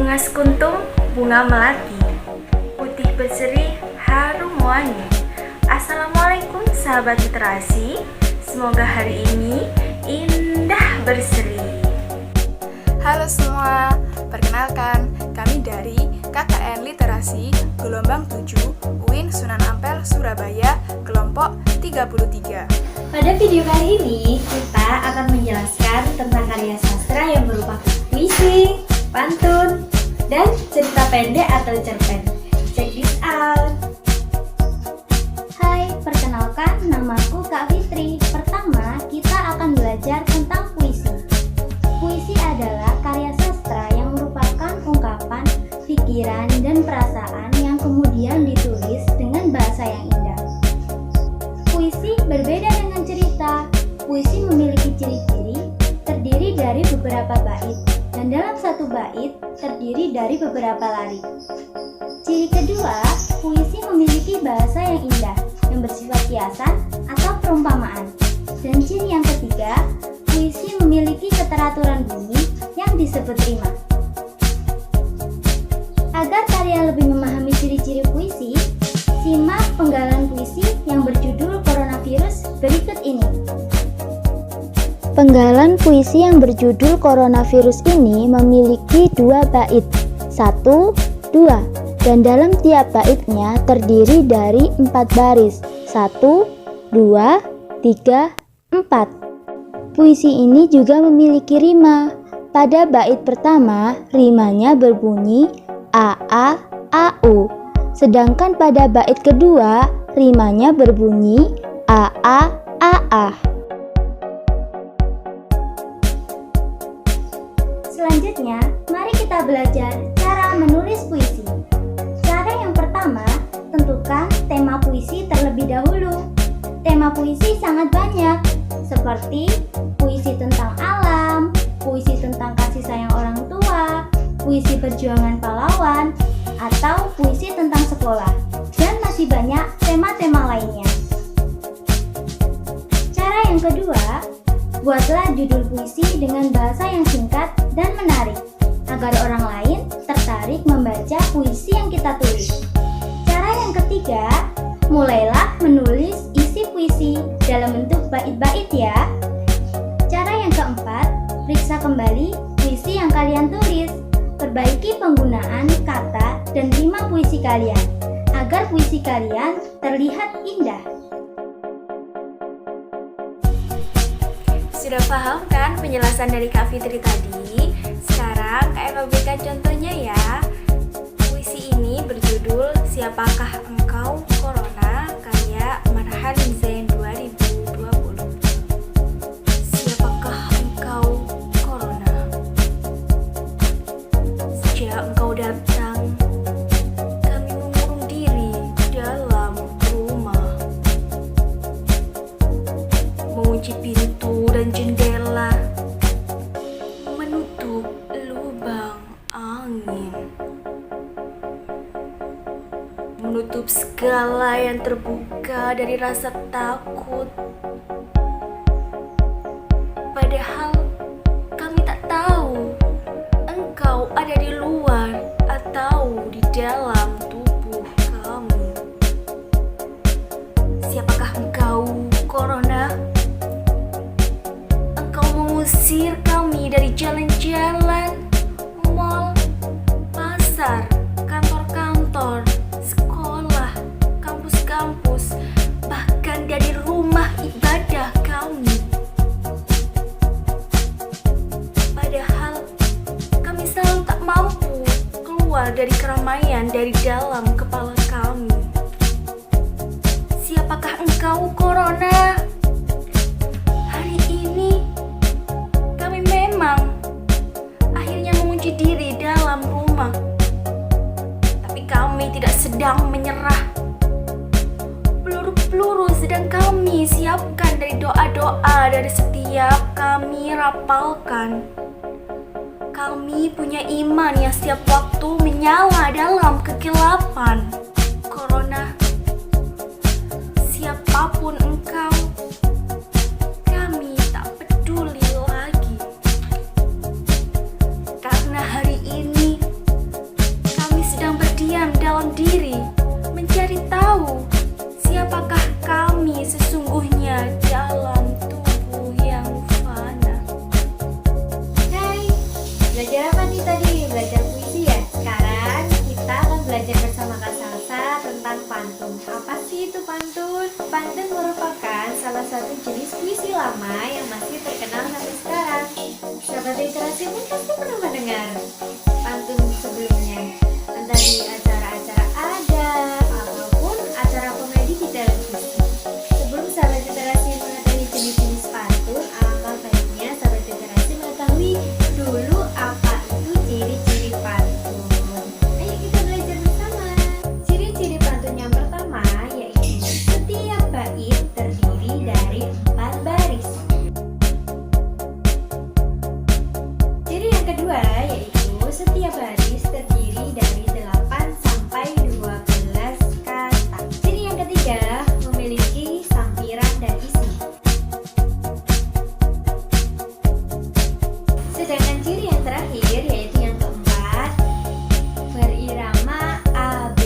Bunga sekuntum, bunga melati, putih berseri, harum wangi. Assalamualaikum sahabat literasi, semoga hari ini indah berseri. Halo semua, perkenalkan kami dari KKN Literasi Gelombang 7 UIN Sunan Ampel, Surabaya, kelompok 33. Pada video kali ini, kita akan menjelaskan tentang karya sastra yang berupa puisi, pantun, dan cerita pendek atau cerpen. Check this out! Hai, perkenalkan namaku Kak Fitri. Pertama, kita akan belajar tentang puisi. Puisi adalah karya sastra yang merupakan ungkapan, pikiran, dan perasaan yang kemudian ditulis dengan bahasa yang indah. Puisi berbeda dengan cerita. Puisi memiliki ciri-ciri, terdiri dari beberapa bait, dan dalam satu bait terdiri dari beberapa larik. Ciri kedua, puisi memiliki bahasa yang indah, yang bersifat kiasan atau perumpamaan. Dan ciri yang ketiga, puisi memiliki keteraturan bunyi yang disebut rima. Agar kalian lebih memahami ciri-ciri puisi, simak penggalan puisi yang berjudul Coronavirus berikut ini. Penggalan puisi yang berjudul Coronavirus ini memiliki 2 bait, 1, 2, dan dalam tiap baitnya terdiri dari 4 baris, 1, 2, 3, 4. Puisi ini juga memiliki rima. Pada bait pertama, rimanya berbunyi A-A, A-U. Sedangkan pada bait kedua, rimanya berbunyi A-A, A-A. Selanjutnya, mari kita belajar cara menulis puisi. Cara yang pertama, tentukan tema puisi terlebih dahulu. Tema puisi sangat banyak, seperti puisi tentang alam, puisi tentang kasih sayang orang tua, puisi perjuangan pahlawan, atau puisi tentang sekolah, dan masih banyak tema-tema lainnya. Cara yang kedua, buatlah judul puisi dengan bahasa yang singkat dan menarik, agar orang lain tertarik membaca puisi yang kita tulis. Cara yang ketiga, mulailah menulis isi puisi dalam bentuk bait-bait ya. Cara yang keempat, periksa kembali puisi yang kalian tulis. Perbaiki penggunaan kata dan rima puisi kalian, agar puisi kalian terlihat indah. Sudah paham kan penjelasan dari Kak Fitri tadi? Sekarang Kak Eva berikan contohnya ya. Puisi ini berjudul Siapakah Engkau Corona, karya Marharin Zain 2020. Siapakah engkau Corona? Sejak engkau datang, kami mengurung diri dalam rumah, mengunci pintu dan jendela, menutup lubang angin, menutup segala yang terbuka dari rasa takut. Padahal kami tak tahu engkau ada di luar atau di dalam tubuh kami. Siapakah engkau, Corona? Engkau mengusir kami dari jalan-jalan, mal, pasar, kantor-kantor, sekolah, kampus-kampus, bahkan dari rumah ibadah kami. Padahal kami selalu tak mampu keluar dari keramaian dari dalam kepala kami. Siapakah engkau, Corona? Hari ini kami memang akhirnya mengunci diri dalam rumah, tapi kami tidak sedang menyerah. Peluru-peluru sedang kami siapkan dari doa-doa dari setiap kami rapalkan. Kami punya iman yang setiap waktu menyala dalam kegelapan. Corona, siapapun engkau, kami tak peduli lagi. Karena hari ini pantun. Pantun merupakan salah satu jenis puisi lama yang masih terkenal sampai sekarang. Sahabat literasi pun pasti pernah mendengar pantun sebelumnya, entah di acara-acara adat ataupun acara komedi di televisi. Sebelum sahabat literasi mengetahui jenis-jenis pantun, alangkah baiknya sahabat literasi mengetahui dulu apa itu ciri-ciri pantun. Ayo kita belajar bersama. Ciri-ciri pantun yang pertama yaitu setiap bait terdiri dari 4 baris. Ciri yang kedua yaitu setiap baris terdiri dari 8 sampai 12 kata. Ciri yang ketiga memiliki sampiran dan isi. Sedangkan ciri yang terakhir yaitu yang keempat berirama ABAB.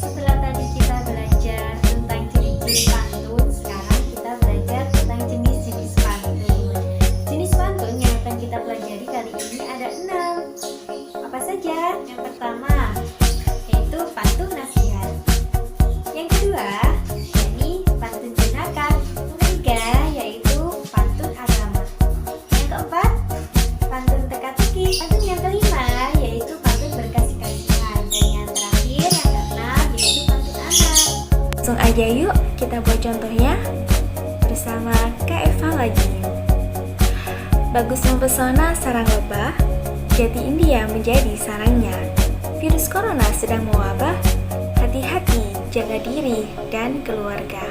Setelah tadi kita belajar tentang ciri-ciri pantun, sekarang kita belajar tentang jenis-jenis pantun. Jenis pantun yang akan kita pelajari kali ini ada 6. Apa saja? Yang pertama yaitu pantun nasihat. Yang kedua yakni pantun jenaka. Yang ketiga yaitu pantun agama. Yang keempat pantun teka-teki. Pantun yang kelima yaitu pantun berkasih-kasihan. Dan yang terakhir yang keenam yaitu pantun anak. Langsung aja yuk kita buat contohnya bersama Kak Eva lagi. Bagus mempesona sarang lebah, jati India menjadi sarangnya. Virus corona sedang mewabah, hati-hati jaga diri dan keluarga.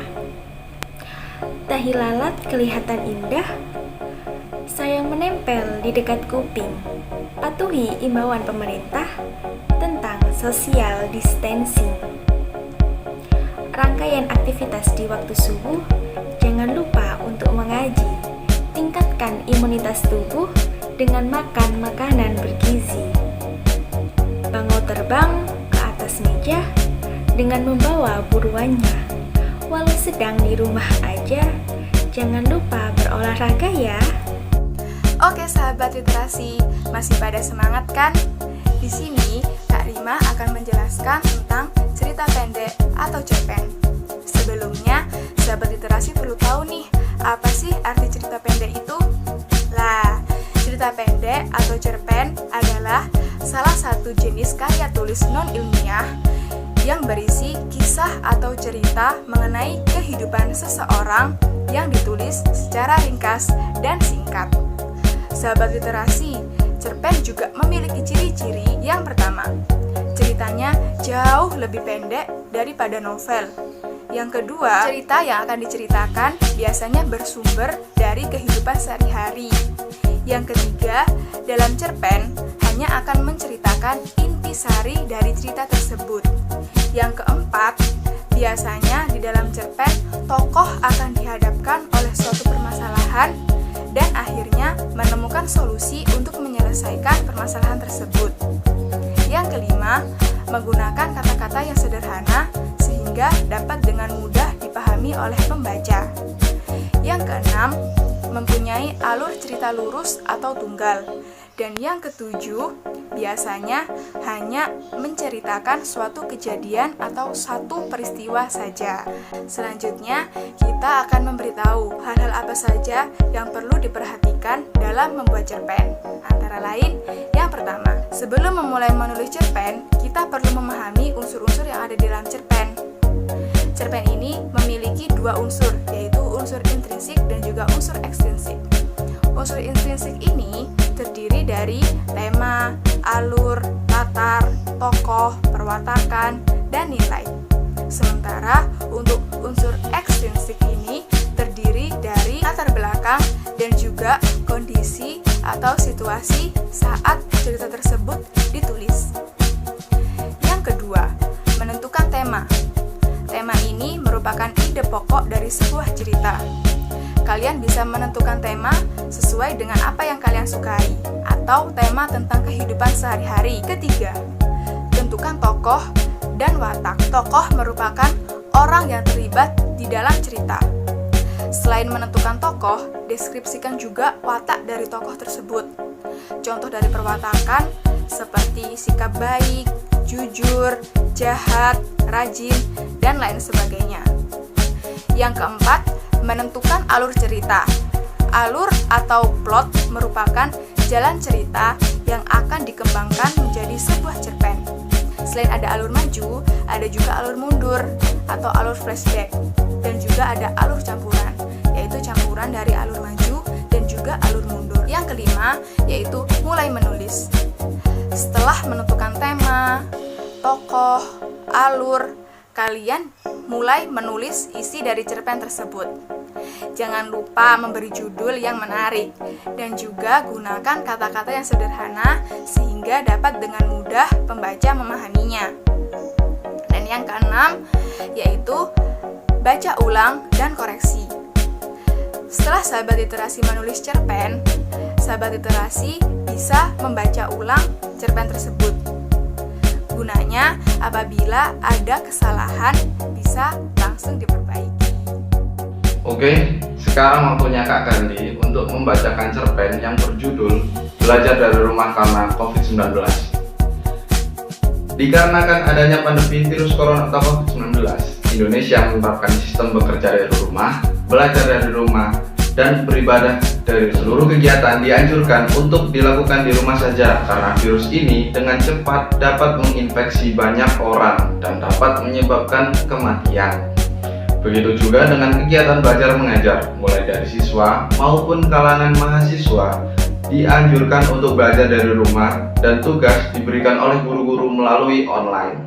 Tahi lalat kelihatan indah, sayang menempel di dekat kuping. Patuhi imbauan pemerintah tentang social distancing. Rangkaian aktivitas di waktu subuh, jangan lupa untuk mengaji. Tingkatkan imunitas tubuh dengan makan makanan bergizi. Bangun terbang ke atas meja dengan membawa buruannya. Walau sedang di rumah aja, jangan lupa berolahraga ya. Oke sahabat literasi, masih pada semangat kan? Di sini Kak Rima akan menjelaskan tentang cerita pendek atau cerpen. Sebelumnya, sahabat literasi perlu tahu nih, apa sih arti cerita pendek itu? Lah, cerita pendek atau cerpen adalah salah satu jenis karya tulis non-ilmiah yang berisi kisah atau cerita mengenai kehidupan seseorang yang ditulis secara ringkas dan singkat. Sahabat literasi, cerpen juga memiliki ciri-ciri. Yang pertama, ceritanya jauh lebih pendek daripada novel. Yang kedua, cerita yang akan diceritakan biasanya bersumber dari kehidupan sehari-hari. Yang ketiga, dalam cerpen hanya akan menceritakan intisari dari cerita tersebut. Yang keempat, biasanya di dalam cerpen tokoh akan dihadapkan oleh suatu permasalahan dan akhirnya menemukan solusi untuk menyelesaikan permasalahan tersebut. Yang kelima, menggunakan kata-kata yang sederhana sehingga dapat dengan mudah dipahami oleh pembaca. Yang keenam, mempunyai alur cerita lurus atau tunggal. Dan yang ketujuh, biasanya hanya menceritakan suatu kejadian atau satu peristiwa saja. Selanjutnya, kita akan memberitahu hal-hal apa saja yang perlu diperhatikan dalam membuat cerpen. Antara lain, yang pertama, sebelum memulai menulis cerpen, kita perlu memahami unsur-unsur yang ada di dalam cerpen. Cerpen ini memiliki 2 unsur, yaitu unsur intrinsik dan juga unsur ekstrinsik. Unsur intrinsik ini terdiri dari tema, alur, latar, tokoh, perwatakan, dan nilai. Sementara untuk unsur ekstrinsik ini terdiri dari latar belakang dan juga kondisi atau situasi saat cerita tersebut ditulis. Yang kedua, menentukan tema. Tema ini merupakan ide pokok dari sebuah cerita. Kalian bisa menentukan tema sesuai dengan apa yang kalian sukai, atau tema tentang kehidupan sehari-hari. Ketiga, tentukan tokoh dan watak. Tokoh merupakan orang yang terlibat di dalam cerita. Selain menentukan tokoh, deskripsikan juga watak dari tokoh tersebut. Contoh dari perwatakan seperti sikap baik, jujur, jahat, rajin, dan lain sebagainya. Yang keempat, menentukan alur cerita. Alur atau plot merupakan jalan cerita yang akan dikembangkan menjadi sebuah cerpen. Selain ada alur maju, ada juga alur mundur atau alur flashback, dan juga ada alur campuran, yaitu campuran dari alur maju dan juga alur mundur. Yang kelima, yaitu mulai menulis. Setelah menentukan tema, tokoh, alur, kalian mulai menulis isi dari cerpen tersebut. Jangan lupa memberi judul yang menarik dan juga gunakan kata-kata yang sederhana sehingga dapat dengan mudah pembaca memahaminya. Dan yang keenam, yaitu baca ulang dan koreksi. Setelah sahabat literasi menulis cerpen, sahabat literasi bisa membaca ulang cerpen tersebut. Gunanya apabila ada kesalahan bisa langsung diperbaiki. Oke, sekarang waktunya Kak Gandhi untuk membacakan cerpen yang berjudul Belajar dari Rumah Karena COVID-19. Dikarenakan adanya pandemi virus corona atau COVID-19, Indonesia menerapkan sistem bekerja dari rumah, belajar dari rumah, dan beribadah dari seluruh kegiatan dianjurkan untuk dilakukan di rumah saja karena virus ini dengan cepat dapat menginfeksi banyak orang dan dapat menyebabkan kematian. Begitu juga dengan kegiatan belajar mengajar, mulai dari siswa maupun kalangan mahasiswa, dianjurkan untuk belajar dari rumah dan tugas diberikan oleh guru-guru melalui online.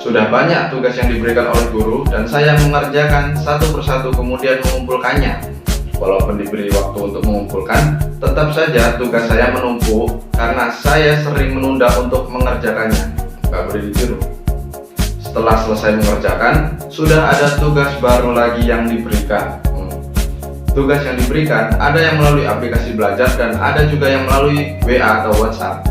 Sudah banyak tugas yang diberikan oleh guru dan saya mengerjakan satu persatu kemudian mengumpulkannya. Walaupun diberi waktu untuk mengumpulkan, tetap saja tugas saya menumpuk karena saya sering menunda untuk mengerjakannya. Gak boleh ditiru. Setelah selesai mengerjakan, sudah ada tugas baru lagi yang diberikan. Tugas yang diberikan ada yang melalui aplikasi belajar dan ada juga yang melalui WA atau WhatsApp.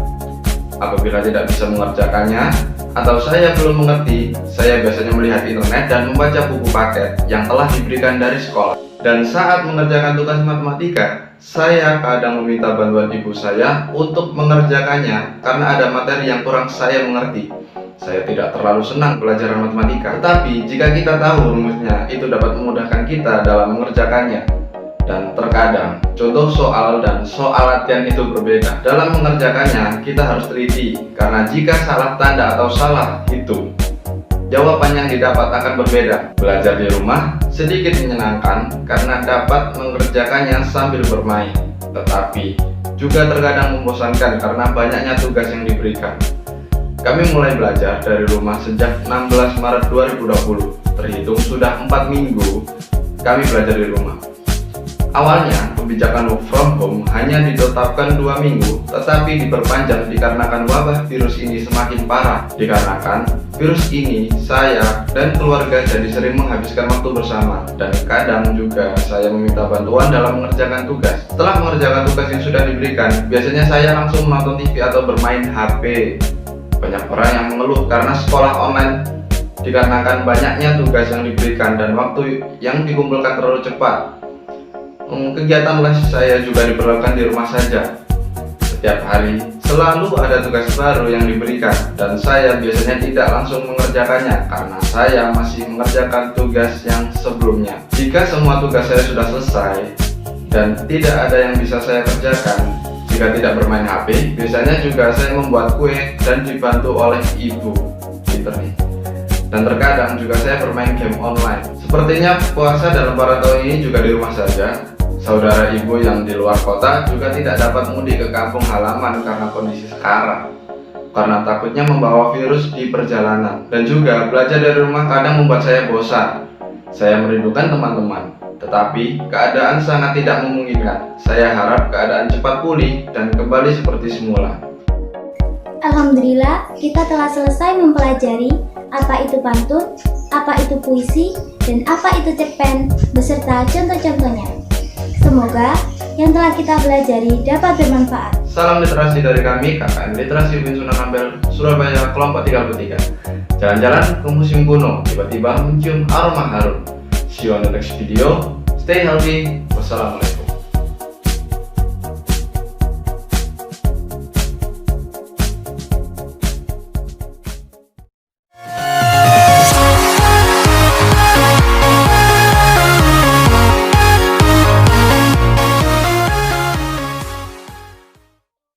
Apabila tidak bisa mengerjakannya atau saya belum mengerti, saya biasanya melihat internet dan membaca buku paket yang telah diberikan dari sekolah. Dan saat mengerjakan tugas matematika, saya kadang meminta bantuan ibu saya untuk mengerjakannya karena ada materi yang kurang saya mengerti. Saya tidak terlalu senang pelajaran matematika, tetapi jika kita tahu rumusnya, itu dapat memudahkan kita dalam mengerjakannya. Dan terkadang, contoh soal dan soal latihan itu berbeda. Dalam mengerjakannya, kita harus teliti, karena jika salah tanda atau salah hitung, jawaban yang didapat akan berbeda. Belajar di rumah sedikit menyenangkan karena dapat mengerjakannya sambil bermain, tetapi juga terkadang membosankan karena banyaknya tugas yang diberikan. Kami mulai belajar dari rumah sejak 16 Maret 2020, terhitung sudah 4 minggu kami belajar di rumah. Awalnya, kebijakan work from home hanya ditetapkan 2 minggu, tetapi diperpanjang dikarenakan wabah virus ini semakin parah. Dikarenakan virus ini, saya dan keluarga jadi sering menghabiskan waktu bersama, dan kadang juga saya meminta bantuan dalam mengerjakan tugas. Setelah mengerjakan tugas yang sudah diberikan, biasanya saya langsung menonton TV atau bermain HP. Banyak orang yang mengeluh karena sekolah online dikarenakan banyaknya tugas yang diberikan dan waktu yang dikumpulkan terlalu cepat. Kegiatan les saya juga diperlakukan di rumah saja. Setiap hari selalu ada tugas baru yang diberikan dan saya biasanya tidak langsung mengerjakannya karena saya masih mengerjakan tugas yang sebelumnya. Jika semua tugas saya sudah selesai dan tidak ada yang bisa saya kerjakan, jika tidak bermain HP, biasanya juga saya membuat kue dan dibantu oleh ibu. Pinter nih. Dan terkadang juga saya bermain game online. Sepertinya puasa dan lebaran tahun ini juga di rumah saja. Saudara ibu yang di luar kota juga tidak dapat mudik ke kampung halaman karena kondisi sekarang, karena takutnya membawa virus di perjalanan. Dan juga belajar dari rumah kadang membuat saya bosan. Saya merindukan teman-teman, tetapi keadaan sangat tidak memungkinkan. Saya harap keadaan cepat pulih dan kembali seperti semula. Alhamdulillah, kita telah selesai mempelajari apa itu pantun, apa itu puisi, dan apa itu cerpen, beserta contoh-contohnya. Semoga yang telah kita pelajari dapat bermanfaat. Salam literasi dari kami, KKN Literasi UIN Sunan Ampel, Surabaya, kelompok 33. Jalan-jalan ke museum kuno, tiba-tiba mencium aroma harum. See you on the next video. Stay healthy. Wassalamualaikum.